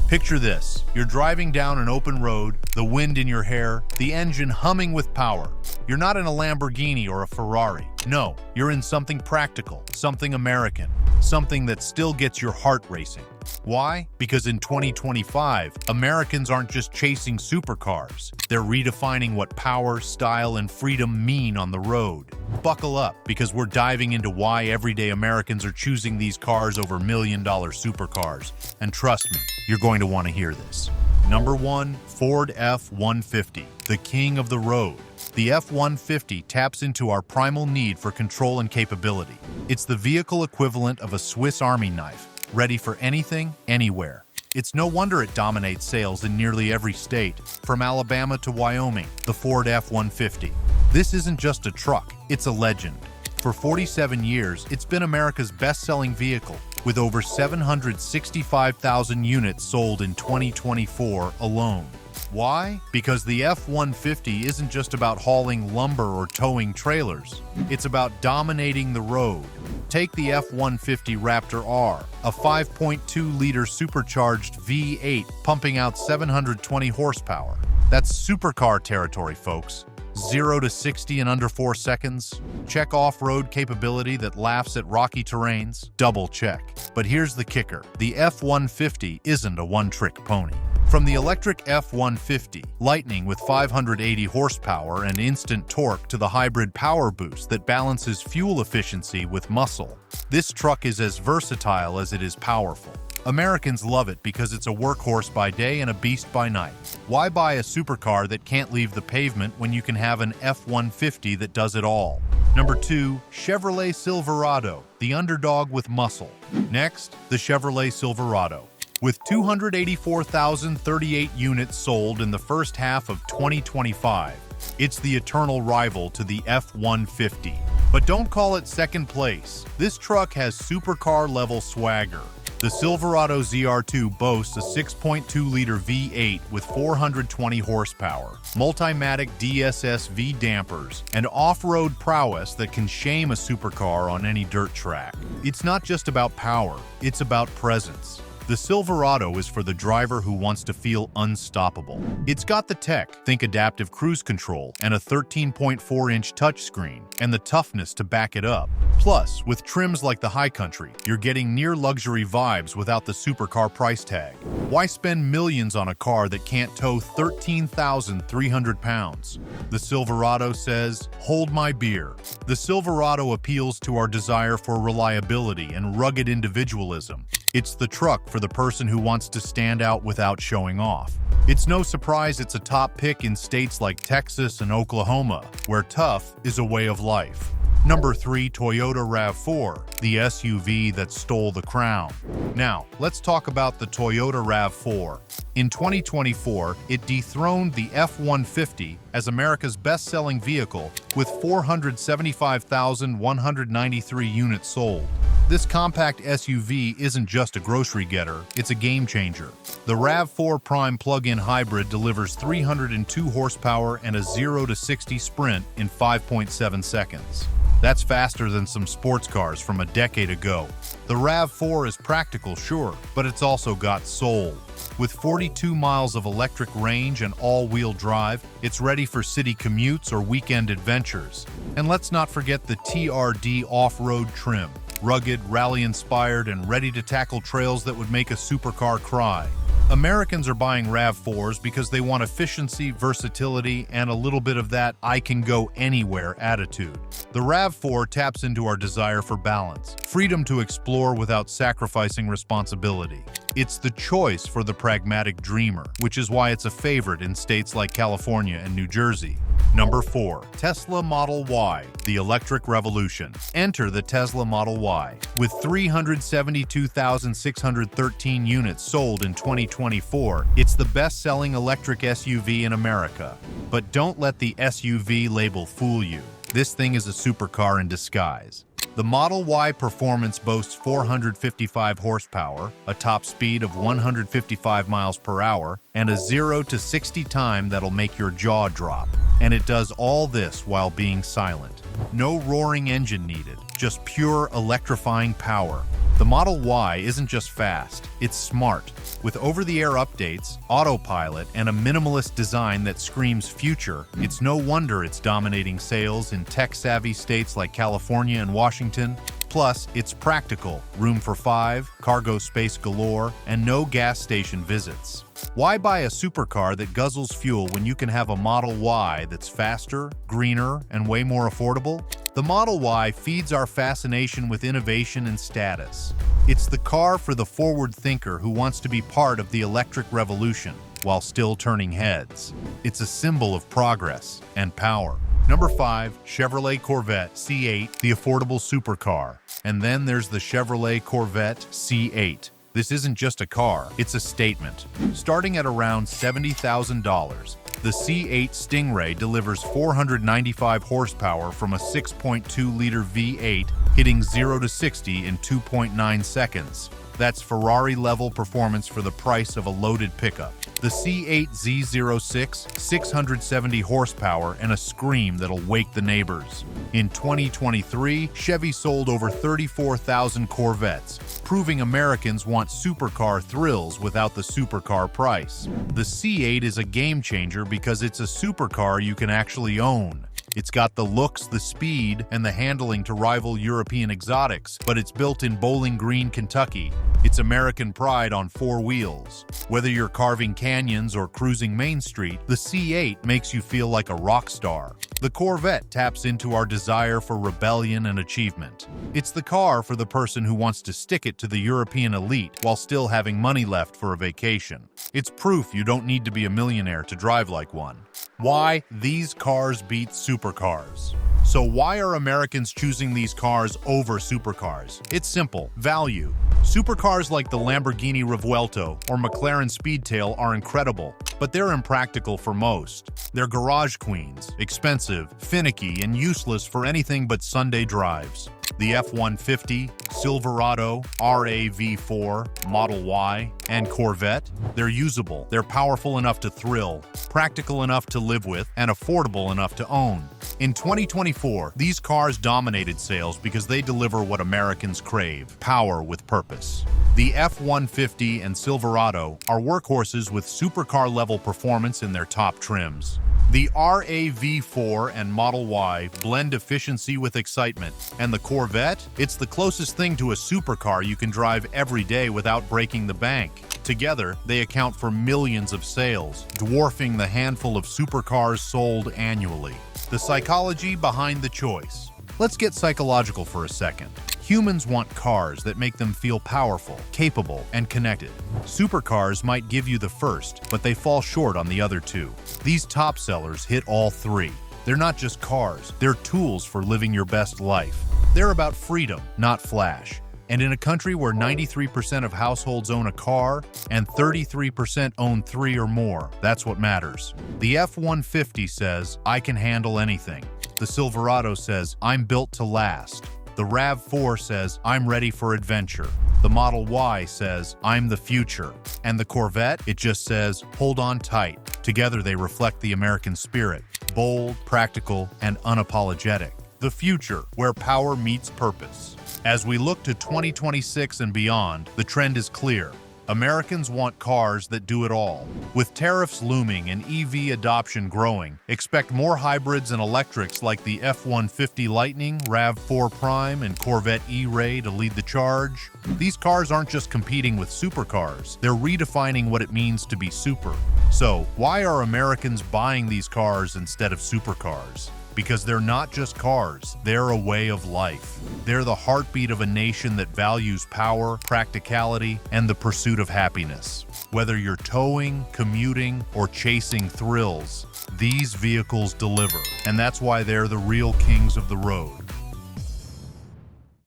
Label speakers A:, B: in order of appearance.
A: Picture this. You're driving down an open road, the wind in your hair, the engine humming with power. You're not in a Lamborghini or a Ferrari. No, you're in something practical, something American, something that still gets your heart racing. Why? Because in 2025, Americans aren't just chasing supercars. They're redefining what power, style, and freedom mean on the road. Buckle up, because we're diving into why everyday Americans are choosing these cars over million-dollar supercars. And trust me, you're going to want to hear this. Number 1, Ford F-150, the king of the road. The F-150 taps into our primal need for control and capability. It's the vehicle equivalent of a Swiss Army knife, ready for anything, anywhere. It's no wonder it dominates sales in nearly every state, from Alabama to Wyoming, the Ford F-150. This isn't just a truck, it's a legend. For 47 years, it's been America's best-selling vehicle, with over 765,000 units sold in 2024 alone. Why? Because the F-150 isn't just about hauling lumber or towing trailers. It's about dominating the road. Take the F-150 Raptor R, a 5.2-liter supercharged V8 pumping out 720 horsepower. That's supercar territory, folks. 0 to 60 in under 4 seconds. Check off-road capability that laughs at rocky terrains. Double check. But here's the kicker. The F-150 isn't a one-trick pony. From the electric F-150, Lightning with 580 horsepower and instant torque, to the hybrid power boost that balances fuel efficiency with muscle, this truck is as versatile as it is powerful. Americans love it because it's a workhorse by day and a beast by night. Why buy a supercar that can't leave the pavement when you can have an F-150 that does it all? Number 2, Chevrolet Silverado, the underdog with muscle. Next, the Chevrolet Silverado. With 284,038 units sold in the first half of 2025, it's the eternal rival to the F-150. But don't call it second place. This truck has supercar-level swagger. The Silverado ZR2 boasts a 6.2-liter V8 with 420 horsepower, Multimatic DSS-V dampers, and off-road prowess that can shame a supercar on any dirt track. It's not just about power, it's about presence. The Silverado is for the driver who wants to feel unstoppable. It's got the tech, think adaptive cruise control, and a 13.4-inch touchscreen, and the toughness to back it up. Plus, with trims like the High Country, you're getting near-luxury vibes without the supercar price tag. Why spend millions on a car that can't tow 13,300 pounds? The Silverado says, "Hold my beer." The Silverado appeals to our desire for reliability and rugged individualism. It's the truck for the person who wants to stand out without showing off. It's no surprise it's a top pick in states like Texas and Oklahoma, where tough is a way of life. Number 3, Toyota RAV4, the SUV that stole the crown. Now, let's talk about the Toyota RAV4. In 2024, it dethroned the F-150 as America's best-selling vehicle with 475,193 units sold. This compact SUV isn't just a grocery getter, it's a game changer. The RAV4 Prime plug-in hybrid delivers 302 horsepower and a 0 to 60 sprint in 5.7 seconds. That's faster than some sports cars from a decade ago. The RAV4 is practical, sure, but it's also got soul. With 42 miles of electric range and all-wheel drive, it's ready for city commutes or weekend adventures. And let's not forget the TRD off-road trim. Rugged, rally-inspired, and ready to tackle trails that would make a supercar cry. Americans are buying RAV4s because they want efficiency, versatility, and a little bit of that I-can-go-anywhere attitude. The RAV4 taps into our desire for balance, freedom to explore without sacrificing responsibility. It's the choice for the pragmatic dreamer, which is why it's a favorite in states like California and New Jersey. Number 4, Tesla Model Y, the electric revolution. Enter the Tesla Model Y. With 372,613 units sold in 2024, it's the best-selling electric SUV in America. But don't let the SUV label fool you. This thing is a supercar in disguise. The Model Y performance boasts 455 horsepower, a top speed of 155 miles per hour, and a 0 to 60 time that'll make your jaw drop. And it does all this while being silent. No roaring engine needed, just pure electrifying power. The Model Y isn't just fast, it's smart. With over-the-air updates, autopilot, and a minimalist design that screams future, it's no wonder it's dominating sales in tech-savvy states like California and Washington. Plus, it's practical, room for 5, cargo space galore, and no gas station visits. Why buy a supercar that guzzles fuel when you can have a Model Y that's faster, greener, and way more affordable? The Model Y feeds our fascination with innovation and status. It's the car for the forward thinker who wants to be part of the electric revolution while still turning heads. It's a symbol of progress and power. Number 5, Chevrolet Corvette C8, the affordable supercar. And then there's the Chevrolet Corvette C8. This isn't just a car, it's a statement. Starting at around $70,000, the C8 Stingray delivers 495 horsepower from a 6.2-liter V8, hitting 0 to 60 in 2.9 seconds. That's Ferrari-level performance for the price of a loaded pickup. The C8 Z06, 670 horsepower and a scream that'll wake the neighbors. In 2023, Chevy sold over 34,000 Corvettes, proving Americans want supercar thrills without the supercar price. The C8 is a game changer because it's a supercar you can actually own. It's got the looks, the speed, and the handling to rival European exotics, but it's built in Bowling Green, Kentucky. It's American pride on 4 wheels. Whether you're carving canyons or cruising Main Street, the C8 makes you feel like a rock star. The Corvette taps into our desire for rebellion and achievement. It's the car for the person who wants to stick it to the European elite while still having money left for a vacation. It's proof you don't need to be a millionaire to drive like one. Why these cars beat supercars. So why are Americans choosing these cars over supercars? It's simple: value. Supercars like the Lamborghini Revuelto or McLaren Speedtail are incredible, but they're impractical for most. They're garage queens, expensive, finicky, and useless for anything but Sunday drives. The F-150, Silverado, RAV4, Model Y, and Corvette, they're usable, they're powerful enough to thrill, practical enough to live with, and affordable enough to own. In 2024, these cars dominated sales because they deliver what Americans crave: power with purpose. The F-150 and Silverado are workhorses with supercar-level performance in their top trims. The RAV4 and Model Y blend efficiency with excitement, and the Corvette, it's the closest thing to a supercar you can drive every day without breaking the bank. Together, they account for millions of sales, dwarfing the handful of supercars sold annually. The psychology behind the choice. Let's get psychological for a second. Humans want cars that make them feel powerful, capable, and connected. Supercars might give you the first, but they fall short on the other two. These top sellers hit all 3. They're not just cars, they're tools for living your best life. They're about freedom, not flash. And in a country where 93% of households own a car and 33% own 3 or more, that's what matters. The F-150 says, "I can handle anything." The Silverado says, "I'm built to last." The RAV4 says, "I'm ready for adventure." The Model Y says, "I'm the future." And the Corvette, it just says, "Hold on tight." Together they reflect the American spirit: bold, practical, and unapologetic. The future, where power meets purpose. As we look to 2026 and beyond, the trend is clear. Americans want cars that do it all. With tariffs looming and EV adoption growing, expect more hybrids and electrics like the F-150 Lightning, RAV4 Prime, and Corvette E-Ray to lead the charge. These cars aren't just competing with supercars, they're redefining what it means to be super. So, why are Americans buying these cars instead of supercars? Because they're not just cars, they're a way of life. They're the heartbeat of a nation that values power, practicality, and the pursuit of happiness. Whether you're towing, commuting, or chasing thrills, these vehicles deliver. And that's why they're the real kings of the road.